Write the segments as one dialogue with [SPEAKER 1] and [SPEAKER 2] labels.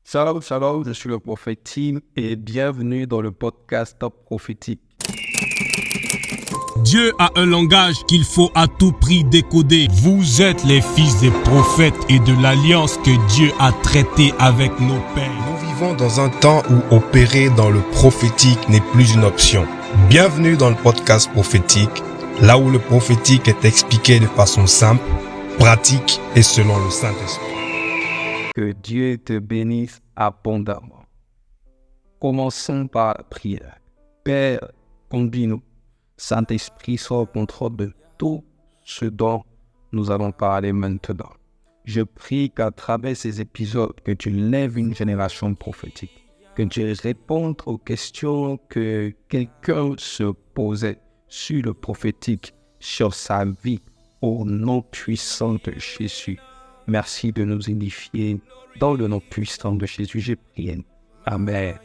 [SPEAKER 1] Shalom, shalom, je suis le prophète Tim et bienvenue dans le podcast prophétique.
[SPEAKER 2] Dieu a un langage qu'il faut à tout prix décoder. Vous êtes les fils des prophètes et de l'alliance que Dieu a traitée avec nos pères.
[SPEAKER 3] Nous vivons dans un temps où opérer dans le prophétique n'est plus une option. Bienvenue dans le podcast prophétique, là où le prophétique est expliqué de façon simple, pratique et selon le Saint-Esprit.
[SPEAKER 1] Que Dieu te bénisse abondamment. Commençons par la prière. Père, conduis-nous. Saint-Esprit, sois au contrôle de tout ce dont nous allons parler maintenant. Je prie qu'à travers ces épisodes, que tu lèves une génération prophétique, que tu répondes aux questions que quelqu'un se posait sur le prophétique, sur sa vie, au nom puissant de Jésus. Merci de nous édifier dans le nom puissant de Jésus. J'ai prié. Amen.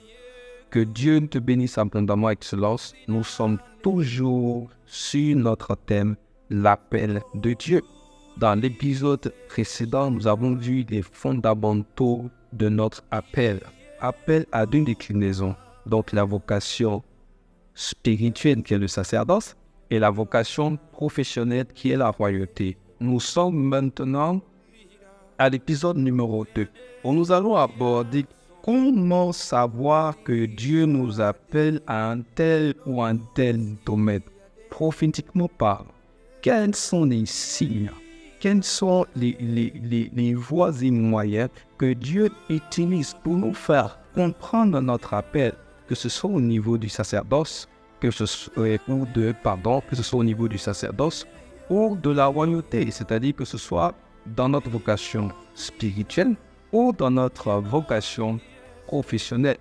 [SPEAKER 1] Que Dieu te bénisse abondamment, Excellence. Nous sommes toujours sur notre thème, l'appel de Dieu. Dans l'épisode précédent, nous avons vu les fondamentaux de notre appel. Appel à deux déclinaisons, donc la vocation spirituelle qui est le sacerdoce et la vocation professionnelle qui est la royauté. Nous sommes maintenant à l'épisode numéro 2, où nous allons aborder comment savoir que Dieu nous appelle à un tel ou un tel domaine, prophétiquement parlant. Quels sont les signes, quelles sont les voies et moyens que Dieu utilise pour nous faire comprendre notre appel, que ce soit au niveau du sacerdoce, que ce soit au niveau du sacerdoce ou de la royauté, c'est-à-dire que ce soit dans notre vocation spirituelle ou dans notre vocation professionnelle.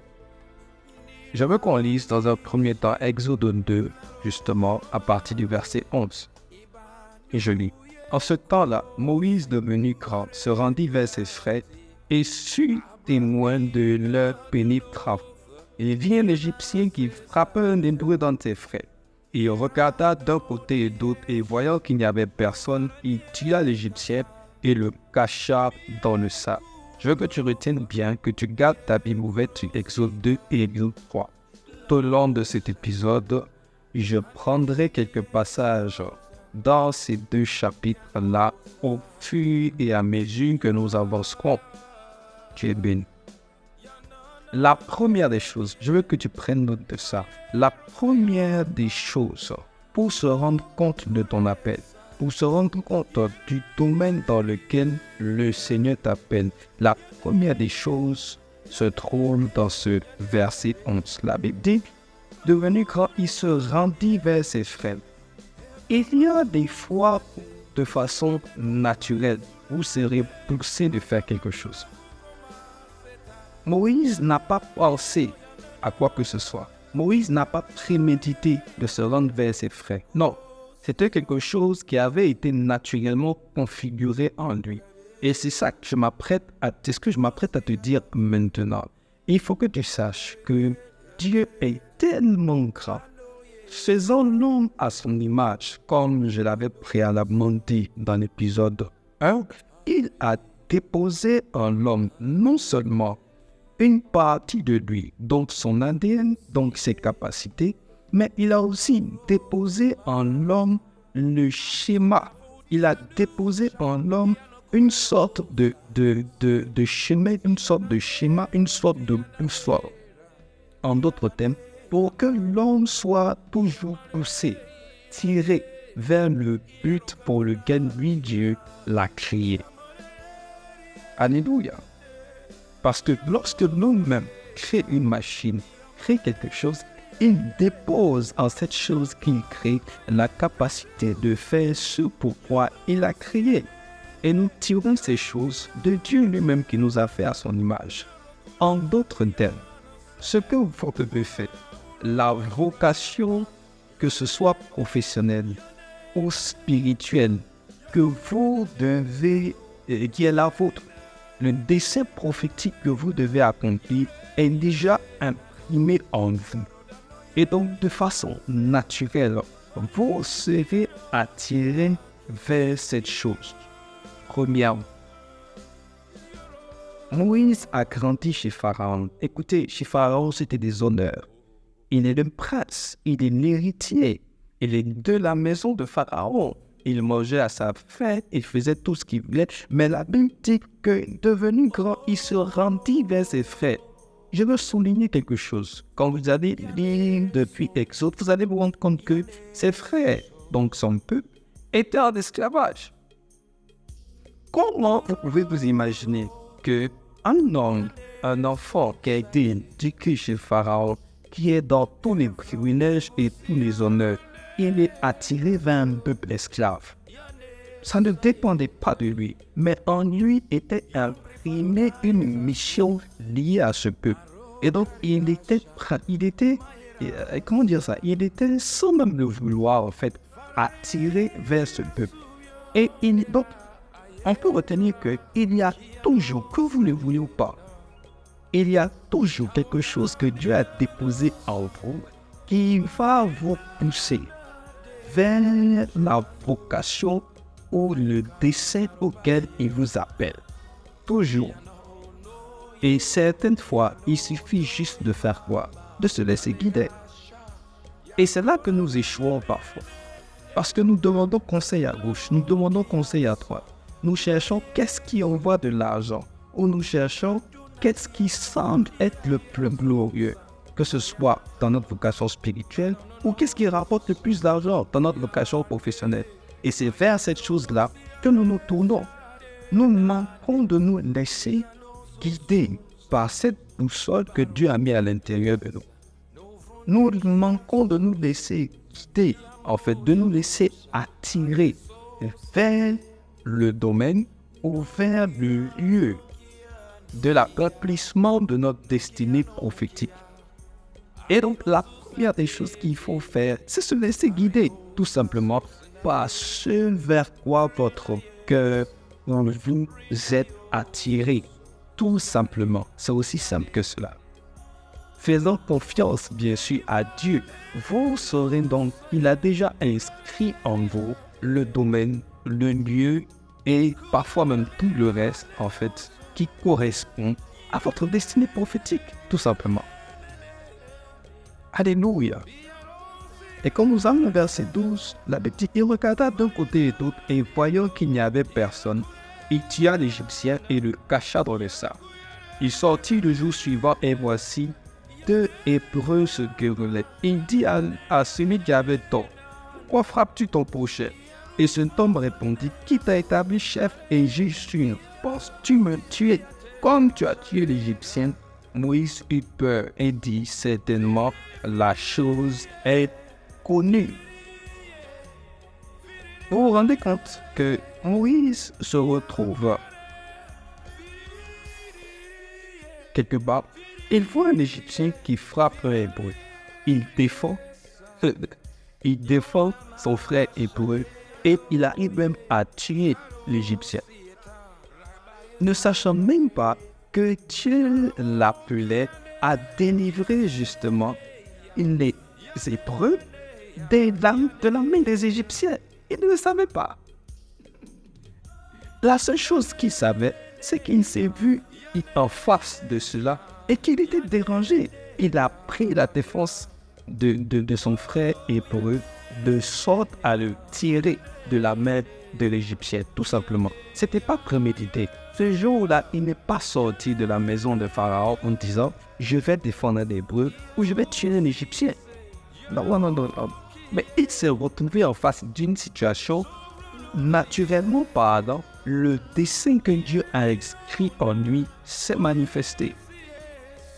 [SPEAKER 1] Je veux qu'on lise dans un premier temps Exode 2, justement, à partir du verset 11. Et je lis. En ce temps-là, Moïse, devenu grand, se rendit vers ses frères et fut témoin de leur pénible travail. Il vit un Égyptien qui frappait un Hébreu dans ses frères. Il regarda d'un côté et d'autre, et voyant qu'il n'y avait personne, il tua l'Égyptien et le cacha dans le sable. Je veux que tu retiennes bien, que tu gardes ta Bible ouverte sur Exode 2 et Exode 3. Tout au long de cet épisode, je prendrai quelques passages dans ces deux chapitres-là au fur et à mesure que nous avancerons. Tu es béni. La première des choses, je veux que tu prennes note de ça. La première des choses pour se rendre compte de ton appel, pour se rendre compte du domaine dans lequel le Seigneur t'appelle. La première des choses se trouve dans ce verset 11. La Bible dit, devenu grand, il se rendit vers ses frères. Il y a des fois, de façon naturelle, vous serez poussé de faire quelque chose. Moïse n'a pas pensé à quoi que ce soit. Moïse n'a pas prémédité de se rendre vers ses frères. Non. C'était quelque chose qui avait été naturellement configuré en lui. Et c'est ça que je m'apprête à te dire maintenant. Il faut que tu saches que Dieu est tellement grand. Faisant l'homme à son image, comme je l'avais préalablement dit dans l'épisode 1, il a déposé en l'homme non seulement une partie de lui, donc son ADN, donc ses capacités, mais il a aussi déposé en l'homme le schéma. Il a déposé en l'homme une sorte de schéma, une sorte de schéma, une sorte de boussole. En d'autres termes, pour que l'homme soit toujours poussé, tiré vers le but pour lequel lui, Dieu, l'a créé. Alléluia. Parce que lorsque l'homme même crée une machine, crée quelque chose, il dépose en cette chose qu'il crée la capacité de faire ce pourquoi il a créé. Et nous tirons ces choses de Dieu lui-même qui nous a fait à son image. En d'autres termes, ce que vous devez faire, la vocation, que ce soit professionnelle ou spirituelle, que vous devez, qui est la vôtre, le dessein prophétique que vous devez accomplir est déjà imprimé en vous. Et donc, de façon naturelle, vous serez attiré vers cette chose. Premièrement, Moïse a grandi chez Pharaon. Écoutez, chez Pharaon, c'était des honneurs. Il est le prince, il est l'héritier, il est de la maison de Pharaon. Il mangeait à sa faim, il faisait tout ce qu'il voulait. Mais la Bible dit que, devenu grand, il se rendit vers ses frères. Je veux souligner quelque chose. Quand vous allez lire depuis Exode, vous allez vous rendre compte que ses frères, donc son peuple, étaient en esclavage. Comment vous pouvez vous imaginer qu'un homme, un enfant qui a été éduqué chez Pharaon, qui est dans tous les privilèges et tous les honneurs, il est attiré vers un peuple esclave? Ça ne dépendait pas de lui, mais en lui était imprimée une mission liée à ce peuple. Et donc, il était, sans même le vouloir, en fait, attiré vers ce peuple. Et donc, on peut retenir qu'il y a toujours, que vous le voulez ou pas, il y a toujours quelque chose que Dieu a déposé en vous qui va vous pousser vers la vocation ou le dessein auquel il vous appelle. Toujours. Et certaines fois, il suffit juste de faire quoi? De se laisser guider. Et c'est là que nous échouons parfois. Parce que nous demandons conseil à gauche, nous demandons conseil à droite. Nous cherchons qu'est-ce qui envoie de l'argent. Ou nous cherchons qu'est-ce qui semble être le plus glorieux. Que ce soit dans notre vocation spirituelle ou qu'est-ce qui rapporte le plus d'argent dans notre vocation professionnelle. Et c'est vers cette chose-là que nous nous tournons. Nous manquons de nous laisser guider par cette boussole que Dieu a mis à l'intérieur de nous. Nous manquons de nous laisser guider, en fait, de nous laisser attirer vers le domaine ou vers le lieu de l'accomplissement de notre destinée prophétique. Et donc, la première des choses qu'il faut faire, c'est se laisser guider, tout simplement, par ce vers quoi votre cœur ou vous êtes attiré. Tout simplement, c'est aussi simple que cela. Faisant confiance, bien sûr, à Dieu, vous saurez donc qu'il a déjà inscrit en vous le domaine, le lieu et parfois même tout le reste, en fait, qui correspond à votre destinée prophétique, tout simplement. Alléluia. Et quand nous allons au verset 12, la Bible dit, il regarda d'un côté et d'autre, et voyant qu'il n'y avait personne, il tua l'Égyptien et le cacha dans le sable. Il sortit le jour suivant, et voici, 2 Hébreux se querellaient. Il dit à celui qui avait tort, pourquoi frappes-tu ton prochain? Et cet homme répondit, qui t'a établi chef et juge sur? Penses-tu me tuer comme tu as tué l'Égyptien? Moïse eut peur et dit, certainement, la chose est connue. Vous vous rendez compte que Moïse se retrouve quelque part. Il voit un Égyptien qui frappe un Hébreu. Il défend son frère Hébreu et il arrive même à tuer l'Égyptien. Ne sachant même pas que Dieu l'appelait à délivrer justement les Hébreux de la main des Égyptiens. Il ne le savait pas. La seule chose qu'il savait, c'est qu'il s'est vu en face de cela et qu'il était dérangé. Il a pris la défense de son frère hébreu de sorte à le tirer de la main de l'Égyptien, tout simplement. Ce n'était pas prémédité. Ce jour-là, il n'est pas sorti de la maison de Pharaon en disant « Je vais défendre un Hébreu ou je vais tuer un Égyptien ». Non. Mais il s'est retrouvé en face d'une situation naturellement parlant. Le dessein que Dieu a inscrit en lui s'est manifesté.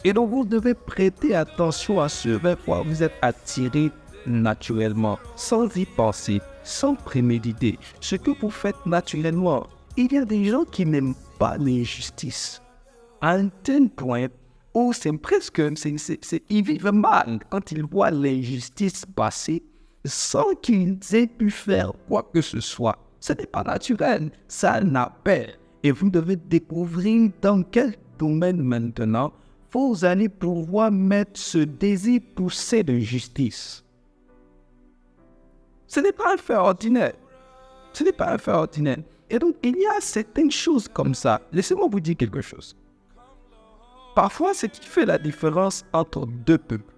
[SPEAKER 1] Et donc vous devez prêter attention à ce vers quoi vous êtes attiré naturellement, sans y penser, sans préméditer. Ce que vous faites naturellement. Il y a des gens qui n'aiment pas l'injustice. À un tel point où c'est presque, ils vivent mal quand ils voient l'injustice passer sans qu'ils aient pu faire quoi que ce soit. Ce n'est pas naturel, ça n'appelle. Et vous devez découvrir dans quel domaine maintenant vous allez pouvoir mettre ce désir poussé de justice. Ce n'est pas un fait ordinaire. Ce n'est pas un fait ordinaire. Et donc, il y a certaines choses comme ça. Laissez-moi vous dire quelque chose. Parfois, ce qui fait la différence entre deux peuples,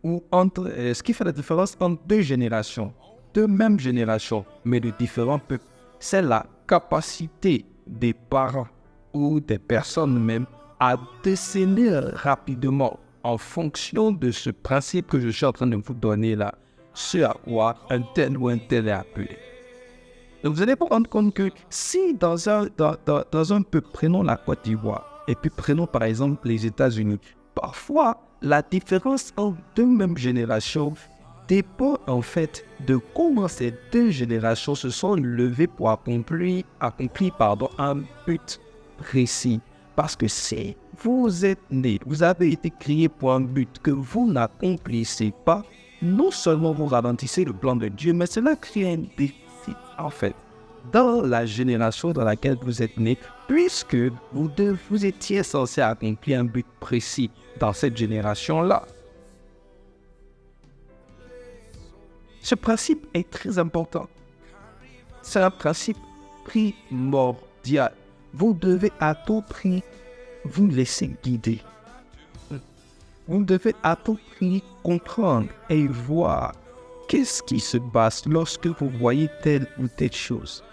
[SPEAKER 1] ou ce qui fait la différence entre deux générations, deux mêmes générations, mais de différents peuples, c'est la capacité des parents ou des personnes même à déceler rapidement, en fonction de ce principe que je suis en train de vous donner là, ce à quoi un tel ou un tel est appelé. Donc vous allez vous rendre compte que si dans un peuple, prenons la Côte d'Ivoire, et puis prenons par exemple les États-Unis, parfois la différence entre deux mêmes générations dépend en fait de comment ces deux générations se sont levées pour accomplir un but précis. Parce que si vous êtes né, vous avez été créé pour un but que vous n'accomplissez pas, non seulement vous ralentissez le plan de Dieu, mais cela crée un déficit en fait dans la génération dans laquelle vous êtes né, puisque vous étiez censé accomplir un but précis dans cette génération-là. Ce principe est très important. C'est un principe primordial. Vous devez à tout prix vous laisser guider. Vous devez à tout prix comprendre et voir qu'est-ce qui se passe lorsque vous voyez telle ou telle chose.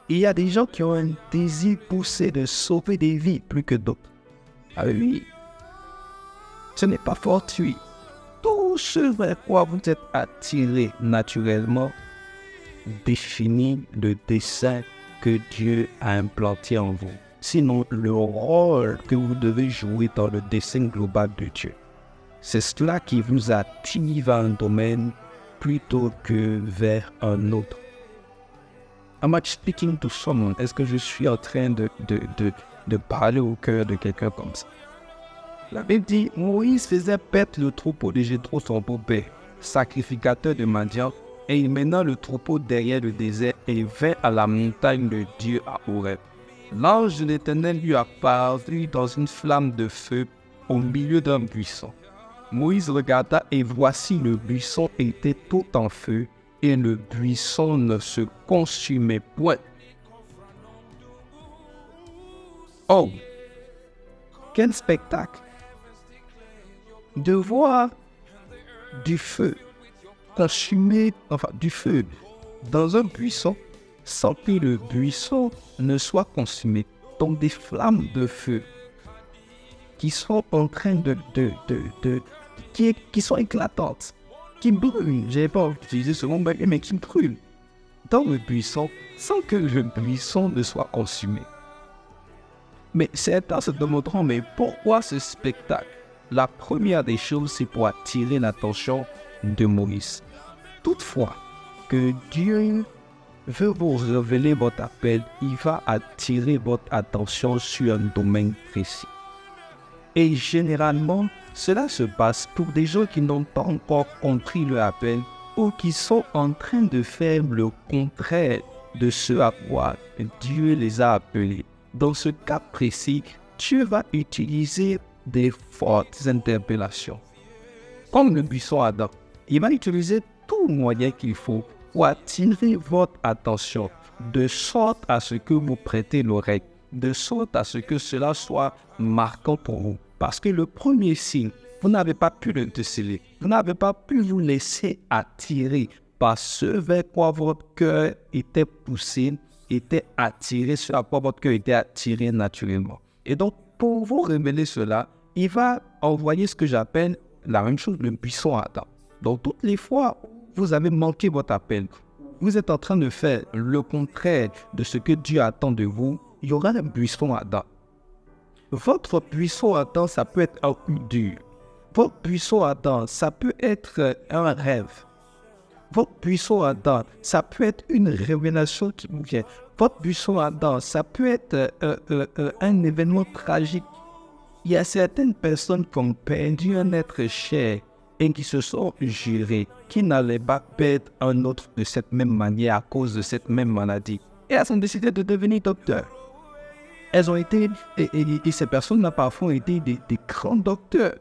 [SPEAKER 1] Il y a des gens qui ont un désir poussé de sauver des vies plus que d'autres. Ah oui, ce n'est pas fortuit. Tout ce vers quoi vous êtes attiré naturellement définit le dessein que Dieu a implanté en vous. Sinon, le rôle que vous devez jouer dans le dessein global de Dieu. C'est cela qui vous attire vers un domaine plutôt que vers un autre. Am I speaking to someone? Est-ce que je suis en train de parler au cœur de quelqu'un comme ça? La Bible dit, Moïse faisait paître le troupeau de Jéthro son beau-père, sacrificateur de Madian, et il mena le troupeau derrière le désert et vint à la montagne de Dieu à Horeb. L'ange de l'Éternel lui apparut dans une flamme de feu au milieu d'un buisson. Moïse regarda et voici le buisson était tout en feu et le buisson ne se consumait point. Oh, quel spectacle! De voir du feu consumé, du feu dans un buisson sans que le buisson ne soit consumé. Donc des flammes de feu qui sont en train qui sont éclatantes, qui brûlent, j'ai pas utilisé ce mot, mais qui brûlent dans le buisson sans que le buisson ne soit consumé. Mais certains se demanderont, mais pourquoi ce spectacle? La première des choses, c'est pour attirer l'attention de Moïse. Toutefois, que Dieu veut vous révéler votre appel, il va attirer votre attention sur un domaine précis. Et généralement, cela se passe pour des gens qui n'ont pas encore compris leur appel ou qui sont en train de faire le contraire de ce à quoi Dieu les a appelés. Dans ce cas précis, Dieu va utiliser des fortes interpellations. Comme le buisson Adam, il va utiliser tout moyen qu'il faut pour attirer votre attention, de sorte à ce que vous prêtez l'oreille, de sorte à ce que cela soit marquant pour vous. Parce que le premier signe, vous n'avez pas pu le déceler, vous n'avez pas pu vous laisser attirer par ce vers quoi votre cœur était poussé, était attiré, ce à quoi votre cœur était attiré naturellement. Et donc, pour vous révéler cela, il va envoyer ce que j'appelle la même chose, le buisson Adam. Donc, toutes les fois où vous avez manqué votre appel, vous êtes en train de faire le contraire de ce que Dieu attend de vous, il y aura un buisson Adam. Votre buisson Adam, ça peut être un coup dur. Votre buisson Adam, ça peut être un rêve. Votre buisson Adam, ça peut être une révélation qui vous vient. Votre buisson Adam, ça peut être un événement tragique. Il y a certaines personnes qui ont perdu un être cher et qui se sont jurées qu'ils n'allaient pas perdre un autre de cette même manière à cause de cette même maladie. Et elles ont décidé de devenir docteurs. Elles ont été, et ces personnes-là parfois ont été des grands docteurs.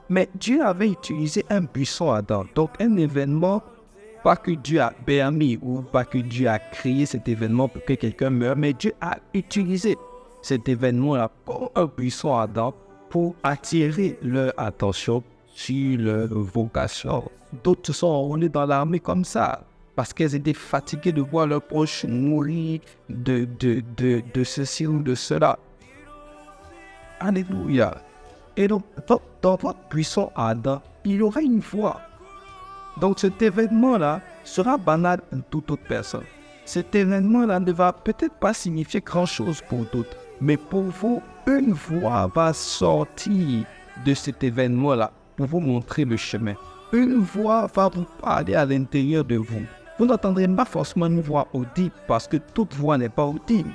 [SPEAKER 1] Mais Dieu avait utilisé un buisson Adam, donc un événement, pas que Dieu a permis ou pas que Dieu a créé cet événement pour que quelqu'un meure, mais Dieu a utilisé cet événement-là comme un buisson ardent pour attirer leur attention sur leur vocation. D'autres se sont enrôlés dans l'armée comme ça, parce qu'elles étaient fatiguées de voir leurs proches mourir de ceci ou de cela. Alléluia. Et donc, dans votre buisson ardent, il y aura une voix. Donc cet événement-là sera banal pour toute autre personne. Cet événement-là ne va peut-être pas signifier grand-chose pour d'autres, mais pour vous, une voix va sortir de cet événement-là pour vous montrer le chemin. Une voix va vous parler à l'intérieur de vous. Vous n'entendrez pas forcément une voix audible parce que toute voix n'est pas audible.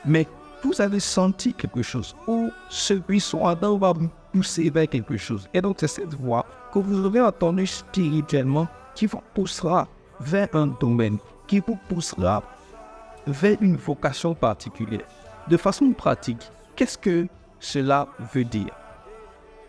[SPEAKER 1] Mais vous avez senti quelque chose ou ce buisson ardent va vous pousser vers quelque chose. Et donc c'est cette voix que vous aurez entendue spirituellement qui vous poussera vers un domaine, qui vous poussera vers une vocation particulière. De façon pratique, qu'est-ce que cela veut dire?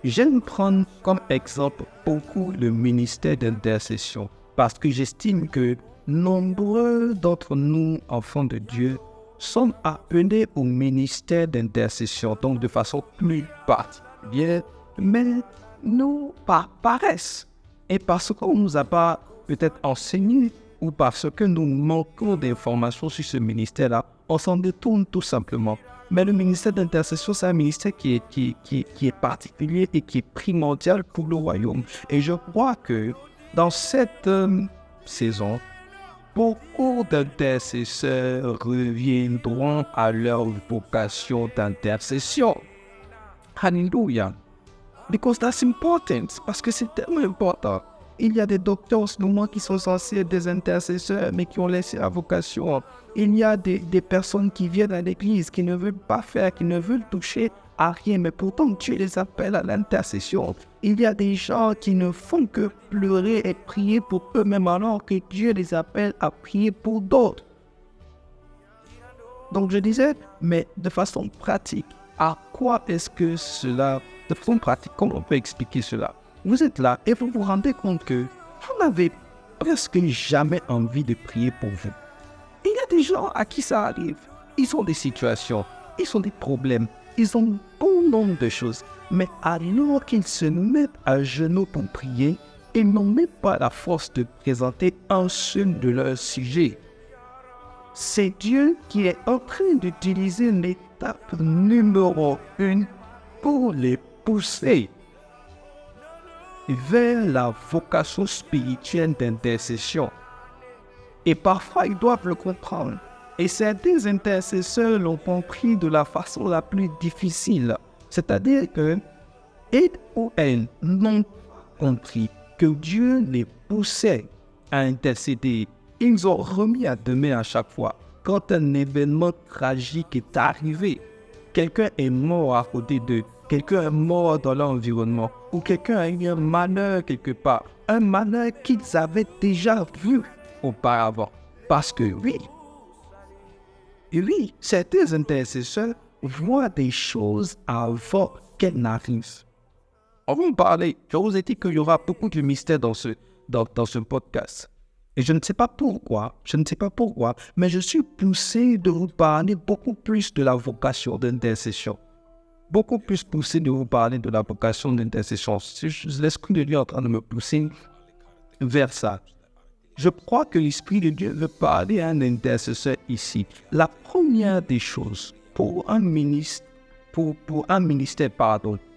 [SPEAKER 1] J'aime prendre comme exemple beaucoup le ministère d'intercession parce que j'estime que nombreux d'entre nous, enfants de Dieu, sommes appelés au ministère d'intercession, donc de façon plus particulière, mais nous par paresse et parce qu'on ne nous a pas peut-être enseigné ou parce que nous manquons d'informations sur ce ministère-là, on s'en détourne tout simplement. Mais le ministère d'intercession, c'est un ministère qui est particulier et qui est primordial pour le royaume. Et je crois que dans cette saison, beaucoup d'intercesseurs reviendront à leur vocation d'intercession. Hallelujah. Because that's important. Parce que c'est tellement important. Il y a des docteurs en ce moment qui sont censés être des intercesseurs, mais qui ont laissé la vocation. Il y a des personnes qui viennent à l'église, qui ne veulent pas faire, qui ne veulent toucher à rien, mais pourtant Dieu les appelle à l'intercession. Il y a des gens qui ne font que pleurer et prier pour eux-mêmes, alors que Dieu les appelle à prier pour d'autres. Donc je disais, mais de façon pratique, à quoi est-ce que cela, de façon pratique, comment on peut expliquer cela? Vous êtes là et vous vous rendez compte que vous n'avez presque jamais envie de prier pour vous. Il y a des gens à qui ça arrive. Ils ont des situations, ils ont des problèmes, ils ont un bon nombre de choses. Mais alors qu'ils se mettent à genoux pour prier, ils n'ont même pas la force de présenter un seul de leurs sujets. C'est Dieu qui est en train d'utiliser l'étape numéro 1 pour les pousser vers la vocation spirituelle d'intercession. Et parfois, ils doivent le comprendre. Et certains intercesseurs l'ont compris de la façon la plus difficile. C'est-à-dire que, ils ou elles n'ont pas compris que Dieu les poussait à intercéder. Ils ont remis à demain à chaque fois. Quand un événement tragique est arrivé, quelqu'un est mort à côté d'eux, quelqu'un est mort dans l'environnement, ou quelqu'un a eu un malheur quelque part, un malheur qu'ils avaient déjà vu auparavant. Parce que oui, certains intercesseurs voient des choses avant qu'elles n'arrivent. On va en parler. Je vous ai dit qu'il y aura beaucoup de mystères dans ce podcast. Et je ne sais pas pourquoi, mais je suis poussé de vous parler beaucoup plus de la vocation d'intercession. Beaucoup plus poussé de vous parler de la vocation d'intercession. L'Esprit de Dieu est en train de me pousser vers ça. Je crois que l'Esprit de Dieu veut parler à un intercesseur ici. La première des choses pour un ministère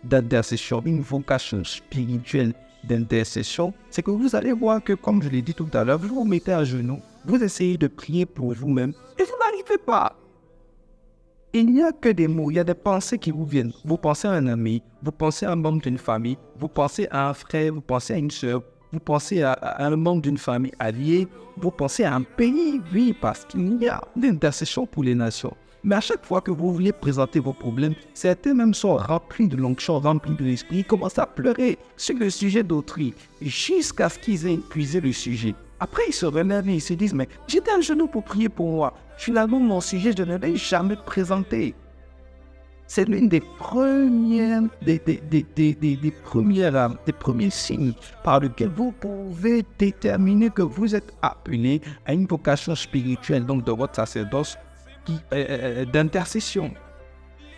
[SPEAKER 1] d'intercession, une vocation spirituelle d'intercession, c'est que vous allez voir que, comme je l'ai dit tout à l'heure, vous vous mettez à genoux, vous essayez de prier pour vous-même et vous n'arrivez pas. Il n'y a que des mots, il y a des pensées qui vous viennent. Vous pensez à un ami, vous pensez à un membre d'une famille, vous pensez à un frère, vous pensez à une soeur, vous pensez à un membre d'une famille alliée, vous pensez à un pays, oui, parce qu'il y a l'intercession pour les nations. Mais à chaque fois que vous voulez présenter vos problèmes, certains même sont remplis de l'onction, remplis de l'esprit, ils commencent à pleurer sur le sujet d'autrui, jusqu'à ce qu'ils aient épuisé le sujet. Après, ils se relèvent et ils se disent, mais j'étais à genoux pour prier pour moi. Finalement, mon sujet, je ne l'ai jamais présenté. C'est l'une des premiers signes par lesquels vous pouvez déterminer que vous êtes appelé à une vocation spirituelle, donc de votre sacerdoce, d'intercession.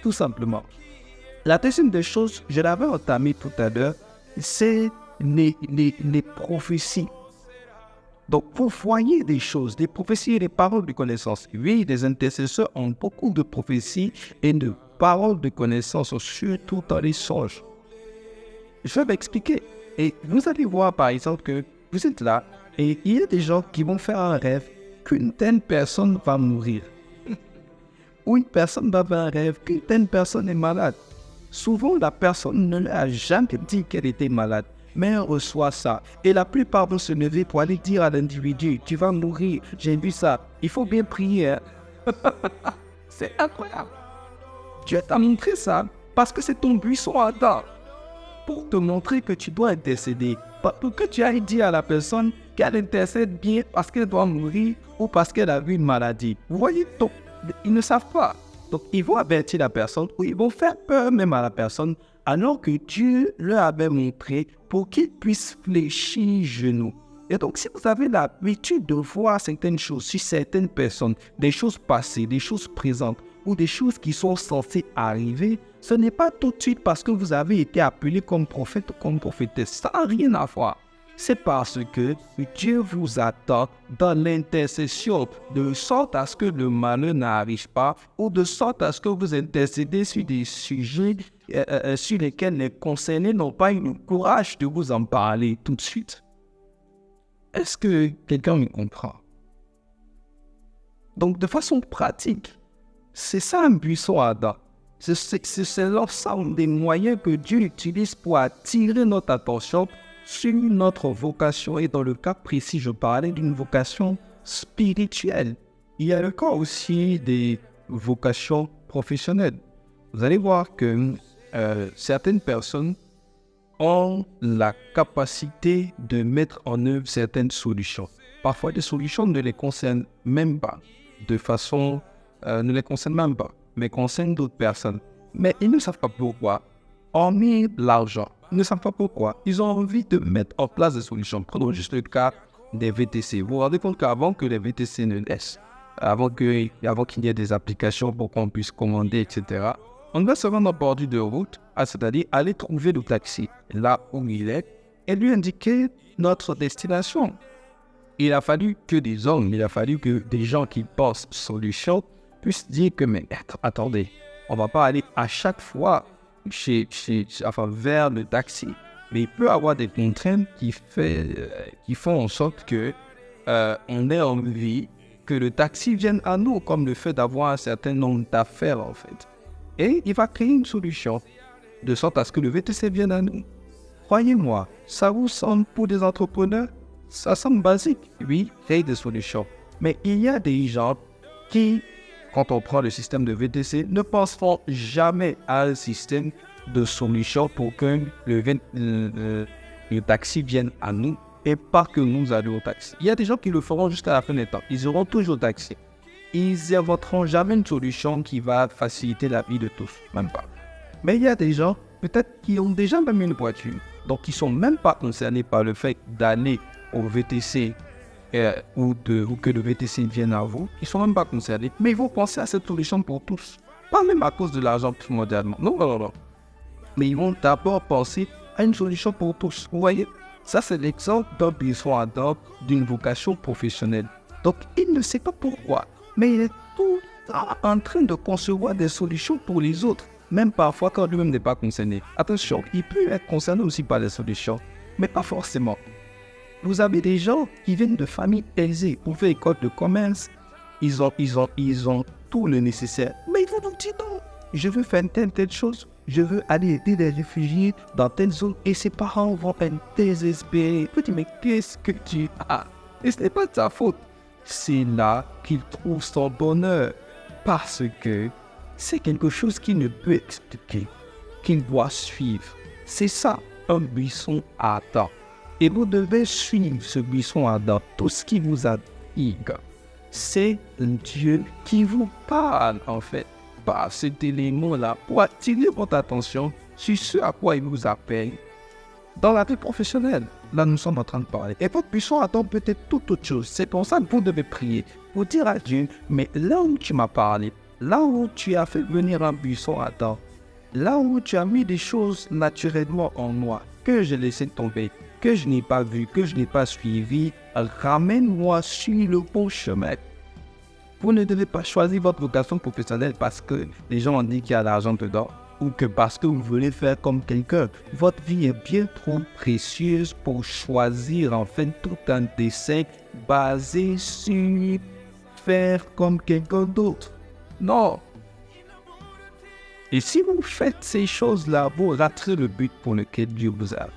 [SPEAKER 1] tout simplement. La deuxième des choses, je l'avais entamé tout à l'heure, c'est les prophéties. Donc, vous voyez des choses, des prophéties et des paroles de connaissance. Oui, les intercesseurs ont beaucoup de prophéties et de paroles de connaissance, surtout dans les songes. Je vais m'expliquer. Et vous allez voir, par exemple, que vous êtes là et il y a des gens qui vont faire un rêve qu'une telle personne va mourir. Ou une personne va faire un rêve qu'une telle personne est malade. Souvent, la personne ne lui a jamais dit qu'elle était malade, mais elle reçoit ça. Et la plupart vont se lever pour aller dire à l'individu, tu vas mourir, j'ai vu ça, il faut bien prier. Hein? C'est incroyable. Dieu t'a montré ça parce que c'est ton buisson à dents. Pour te montrer que tu dois intercéder. Pour que tu ailles dire à la personne qu'elle intercède bien parce qu'elle doit mourir ou parce qu'elle a vu une maladie. Vous voyez, donc, ils ne savent pas. Donc, ils vont avertir la personne ou ils vont faire peur même à la personne alors que Dieu leur avait montré pour qu'ils puissent fléchir genoux. Et donc, si vous avez l'habitude de voir certaines choses sur certaines personnes, des choses passées, des choses présentes ou des choses qui sont censées arriver, ce n'est pas tout de suite parce que vous avez été appelé comme prophète ou comme prophétesse. Ça n'a rien à voir. C'est parce que Dieu vous attend dans l'intercession, de sorte à ce que le malheur n'arrive pas, ou de sorte à ce que vous intercédez sur des sujets sur lesquels les concernés n'ont pas eu le courage de vous en parler tout de suite. Est-ce que quelqu'un me comprend? Donc, de façon pratique, c'est ça un buisson ardent. C'est l'ensemble des moyens que Dieu utilise pour attirer notre attention sur notre vocation. Et dans le cas précis, je parlais d'une vocation spirituelle. Il y a le cas aussi des vocations professionnelles. Vous allez voir que certaines personnes ont la capacité de mettre en œuvre certaines solutions. Parfois, des solutions ne les concernent même pas, ne les concernent même pas, mais concernent d'autres personnes. Mais ils ne savent pas pourquoi. Hormis l'argent, ils ne savent pas pourquoi. Ils ont envie de mettre en place des solutions. Prenons juste le cas des VTC. Vous vous rendez compte qu'avant que les VTC ne naissent, avant qu'il y ait des applications pour qu'on puisse commander, etc., on doit se rendre en bordure de route, c'est-à-dire aller trouver le taxi là où il est et lui indiquer notre destination. Il a fallu que des hommes, il a fallu que des gens qui pensent solution puissent dire que, mais attendez, on ne va pas aller à chaque fois vers le taxi. Mais il peut y avoir des contraintes qui font en sorte que on ait envie que le taxi vienne à nous, comme le fait d'avoir un certain nombre d'affaires en fait. Et il va créer une solution, de sorte à ce que le VTC vienne à nous. Croyez-moi, ça vous semble pour des entrepreneurs, ça semble basique. Oui, créer des solutions. Mais il y a des gens qui, quand on prend le système de VTC, ne penseront jamais à un système de solution pour que le taxi vienne à nous et pas que nous allions au taxi. Il y a des gens qui le feront jusqu'à la fin des temps. Ils auront toujours au taxi. Ils n'inventeront jamais une solution qui va faciliter la vie de tous, même pas. Mais il y a des gens, peut-être, qui ont déjà même une voiture, donc qui ne sont même pas concernés par le fait d'aller au VTC ou que le VTC vienne à vous. Ils ne sont même pas concernés, mais ils vont penser à cette solution pour tous. Pas même à cause de l'argent primordialement. Non. Mais ils vont d'abord penser à une solution pour tous. Vous voyez, ça c'est l'exemple d'un buisson ardent d'une vocation professionnelle. Donc il ne sait pas pourquoi, mais il est tout le temps en train de concevoir des solutions pour les autres, même parfois quand lui-même n'est pas concerné. Attention, il peut être concerné aussi par les solutions, mais pas forcément. Vous avez des gens qui viennent de familles aisées, pour faire école de commerce, ils ont tout le nécessaire. Mais ils vont nous dire non, je veux faire telle chose, je veux aller aider les réfugiés dans telle zone, et ses parents vont être désespérés. Ils disent, mais qu'est-ce que tu as? Et ce n'est pas de ta faute. C'est là qu'il trouve son bonheur, parce que c'est quelque chose qu'il ne peut expliquer, qu'il doit suivre. C'est ça, un buisson ardent. Et vous devez suivre ce buisson ardent. Tout ce qui vous intrigue, c'est Dieu qui vous parle, en fait, par cet élément-là, pour attirer votre attention sur ce à quoi il vous appelle dans la vie professionnelle. Là, nous sommes en train de parler. Et votre buisson attend peut-être toute autre chose. C'est pour ça que vous devez prier, pour dire à Dieu, mais là où tu m'as parlé, là où tu as fait venir un buisson Adam, là où tu as mis des choses naturellement en moi, que j'ai laissé tomber, que je n'ai pas vu, que je n'ai pas suivi, ramène-moi sur le bon chemin. Vous ne devez pas choisir votre vocation professionnelle parce que les gens ont dit qu'il y a de l'argent dedans ou que parce que vous voulez faire comme quelqu'un. Votre vie est bien trop précieuse pour choisir en fait tout un dessin basé sur faire comme quelqu'un d'autre. Non. Et si vous faites ces choses-là, vous raterez le but pour lequel Dieu vous a.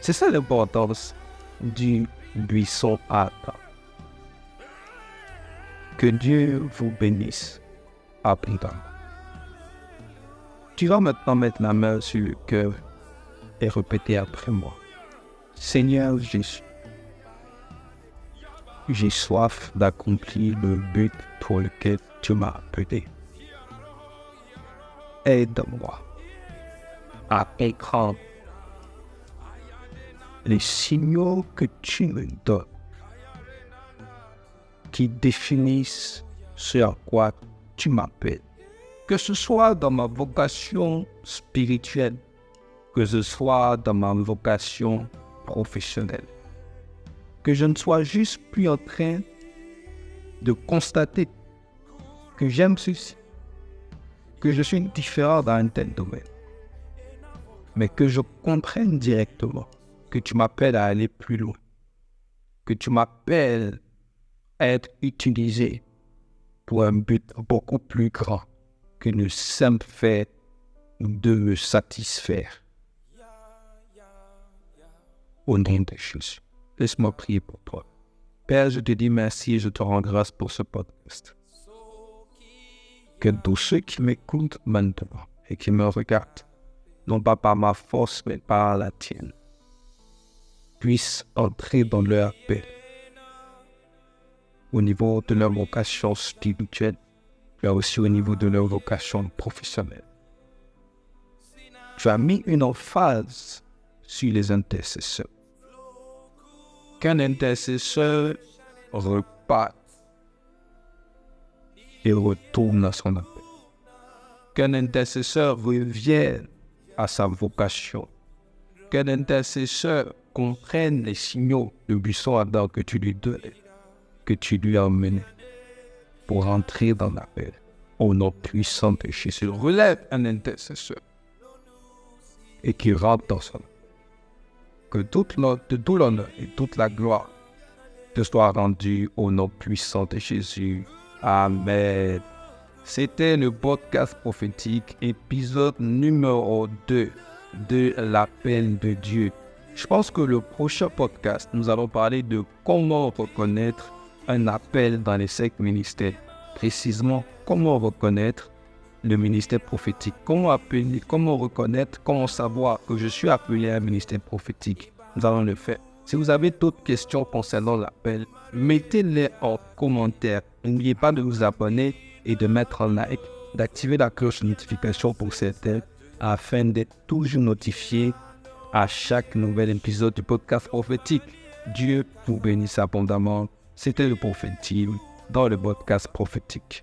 [SPEAKER 1] C'est ça l'importance du buisson ardent. Que Dieu vous bénisse abondamment. Tu vas maintenant mettre la main sur le cœur et répéter après moi. Seigneur Jésus, j'ai soif d'accomplir le but pour lequel tu m'as appelé. Aide-moi à comprendre les signaux que tu me donnes qui définissent ce à quoi tu m'appelles. Que ce soit dans ma vocation spirituelle, que ce soit dans ma vocation professionnelle. Que je ne sois juste plus en train de constater que j'aime ceci, que je suis différent dans un tel domaine, mais que je comprenne directement que tu m'appelles à aller plus loin, que tu m'appelles à être utilisé pour un but beaucoup plus grand que le simple fait de me satisfaire. Au nom de Jésus, laisse-moi prier pour toi. Père, je te dis merci et je te rends grâce pour ce podcast. Que tous ceux qui m'écoutent maintenant et qui me regardent, non pas par ma force mais par la tienne, puissent entrer dans leur appel au niveau de leur vocation spirituelle, mais aussi au niveau de leur vocation professionnelle. Tu as mis une emphase sur les intercesseurs. Qu'un intercesseur reparte et retourne à son appel. Qu'un intercesseur revienne à sa vocation. Qu'un intercesseur comprenne les signaux de buisson ardent que tu lui donnais, que tu lui as emmené pour entrer dans l'appel. Au nom puissant de Jésus, relève un intercesseur et qui rentre dans son appel. Que tout l'honneur et toute la gloire te soit rendue au nom puissant de Jésus. Amen. C'était le podcast prophétique, épisode numéro 2 de l'appel de Dieu. Je pense que le prochain podcast, nous allons parler de comment reconnaître un appel dans les 5 ministères. Précisément, comment reconnaître le ministère prophétique. Comment reconnaître, comment savoir que je suis appelé à un ministère prophétique. Nous allons le faire. Si vous avez d'autres questions concernant l'appel, mettez-les en commentaire. N'oubliez pas de vous abonner et de mettre un like, d'activer la cloche de notification pour certains, afin d'être toujours notifié à chaque nouvel épisode du podcast prophétique. Dieu vous bénisse abondamment. C'était le Prophète Team dans le podcast prophétique.